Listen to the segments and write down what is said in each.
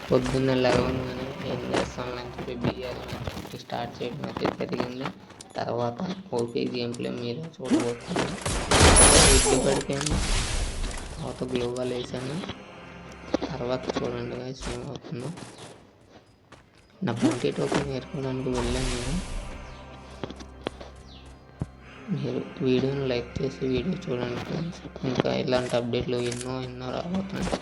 పొద్దున్న లేవగానే ఏం చేస్తామని చెప్పి బిఆర్ మ్యాచ్ ఒకటి స్టార్ట్ చేయడం అయితే జరిగింది. తర్వాత ఓపీ గేమ్ ప్లే మీరే చూడబోతున్నాను. ఎడ్డు పడిపోయాను, తర్వాత గ్లోబల్ వేసాను. తర్వాత చూడండి గైస్ ఏమవుతుందో. నా బంటి టోకెన్ నేర్చుకోవడానికి వెళ్ళాను నేను. మీరు వీడియోని లైక్ చేసి వీడియో చూడండి ఫ్రెండ్స్. ఇంకా ఇలాంటి అప్డేట్లు ఎన్నో రాబోతున్నాయి.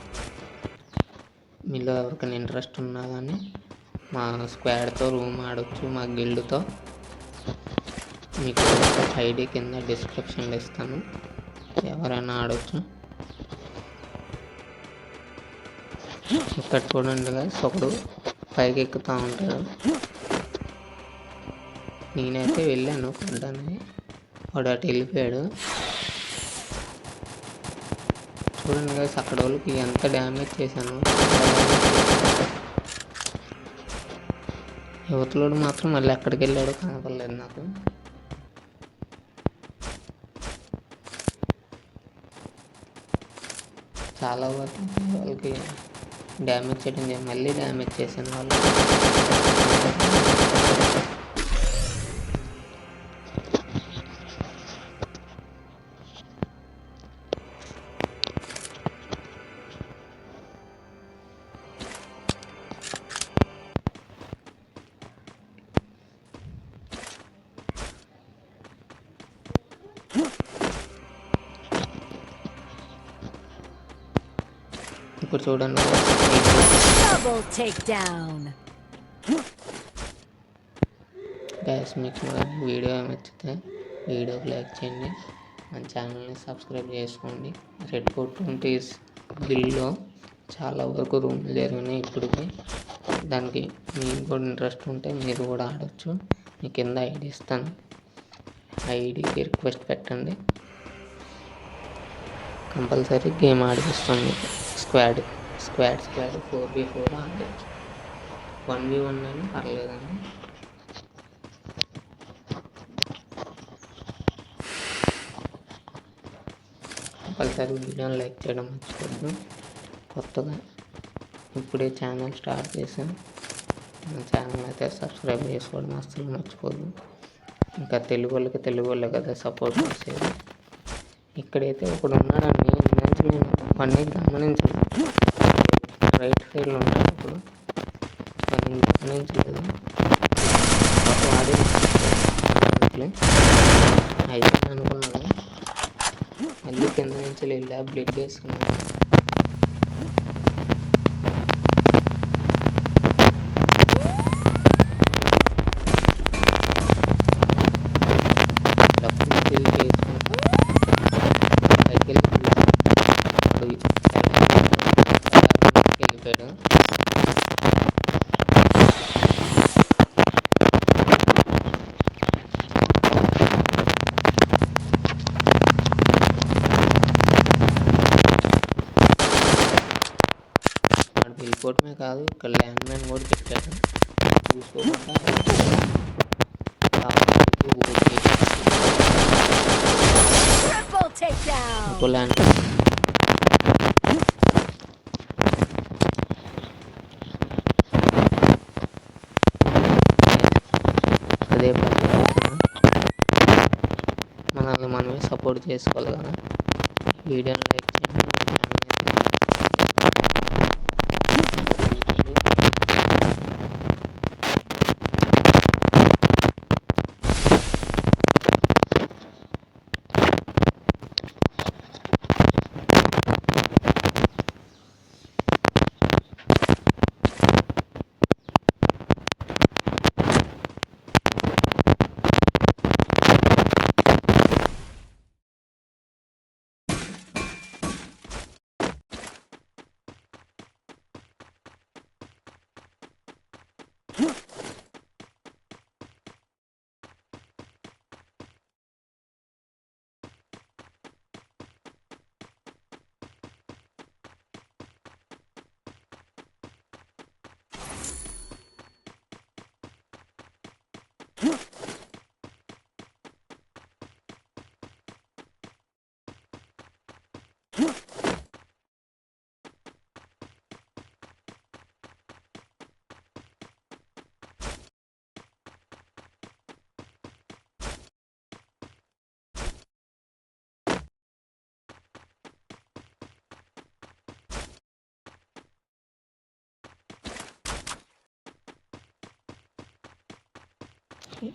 మీలో ఎవరికైనా ఇంట్రెస్ట్ ఉన్నా కానీ మా స్క్వాడ్తో రూమ్ ఆడొచ్చు, మా గిల్డ్తో. మీకు ఐడి కింద డిస్క్రిప్షన్లో ఇస్తాను, ఎవరైనా ఆడొచ్చు. ఇక్కడ చూడండి గైస్, ఒకడు పైకి ఎక్కుతూ ఉంటాడు. నేనైతే వెళ్ళాను కొట్టడానికి, వాడు అటు వెళ్ళిపోయాడు. చూడండి గైస్, అక్కడ వాళ్ళకి ఎంత డ్యామేజ్ చేశాను. యువతలోడు మాత్రం మళ్ళీ ఎక్కడికి వెళ్ళాడో కనపడలేదు నాకు. చాలా వరకు వాళ్ళకి డ్యామేజ్ చేయడం మళ్ళీ డ్యామేజ్ చేశాను వాళ్ళు. ఇప్పుడు చూడండి గైస్, మీకు వీడియో నచ్చితే వీడియోకి లైక్ చేయండి, మన ఛానల్ని సబ్స్క్రైబ్ చేసుకోండి. రెడ్ ఫోర్ట్ 20 గిల్లో చాలా వరకు రూమ్లు జరిగినాయి ఇప్పటికి. దానికి మీకు కూడా ఇంట్రెస్ట్ ఉంటే మీరు కూడా ఆడవచ్చు. మీ కింద ఐడి ఇస్తాను, ఐడికి రిక్వెస్ట్ పెట్టండి, కంపల్సరీ గేమ్ ఆడిపిస్తాను. స్క్వాడ్ 4v4 ఆడవచ్చు. 1v1 అయినా పర్లేదండి. కంపల్సరీ వీడియోని లైక్ చేయడం మర్చిపోద్దు. కొత్తగా ఇప్పుడే ఛానల్ స్టార్ట్ చేశాను, మన ఛానల్ అయితే సబ్స్క్రైబ్ చేసుకోవడం అస్సలు మర్చిపోద్దు. ఇంకా తెలుగు వాళ్ళే కదా సపోర్ట్ చేసేది. ఇక్కడైతే ఒకడు ఉన్నాడని నేను వాడిని గమనించలేదు. రైట్ సైడ్లో ఉంటాడు ఇప్పుడు, నేను గమనించలేదు. వాడే అయితే అనుకున్నాను, మళ్ళీ కింద నుంచి వెళ్ళా బ్లడ్ వేసుకున్నాను. వెళ్ళిపోయాడు. వెళ్ళిపోవటమే కాదు, ఇక్కడ ల్యాండ్ మ్యాన్ కూడా పెట్టాడు. చూసుకోకుండా ఇంకో ల్యాండ్ అదే మనల్ని మనమే సపోర్ట్ చేసుకోవాలి కదా. వీడియోని లైక్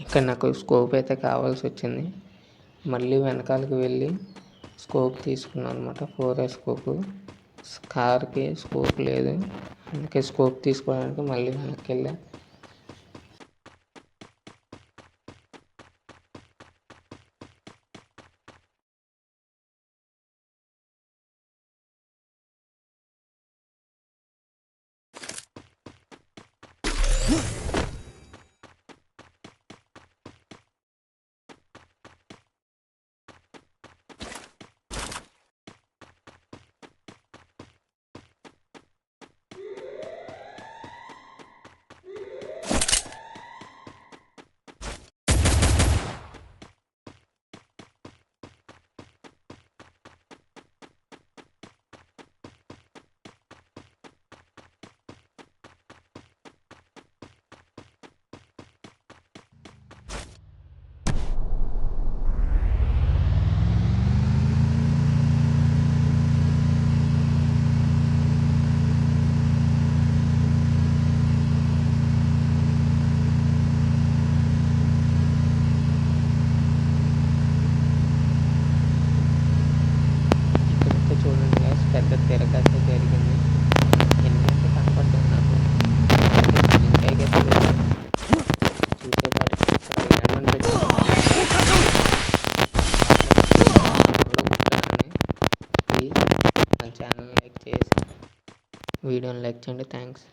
ఇక్కడ నాకు స్కోప్ అయితే కావాల్సి వచ్చింది. మళ్ళీ వెనకాలకి వెళ్ళి స్కోప్ తీసుకున్నాను అనమాట. 4A scope. కార్కి స్కోప్ లేదు, అందుకే స్కోప్ తీసుకోవడానికి మళ్ళీ వెనక్కి వెళ్ళా. ఇక్కడైతే చూడండి guys, పెద్ద తిరగైతే జరిగింది. ఎన్నైతే కనపడ్డాయి నాకు. ఇంకైతే చూసేపాటికి ఇక్కడ లెమన్ పెట్టాను. ప్లీజ్ మన ఛానల్ లైక్ చేసి వీడియోని లైక్ చేయండి. థ్యాంక్స్.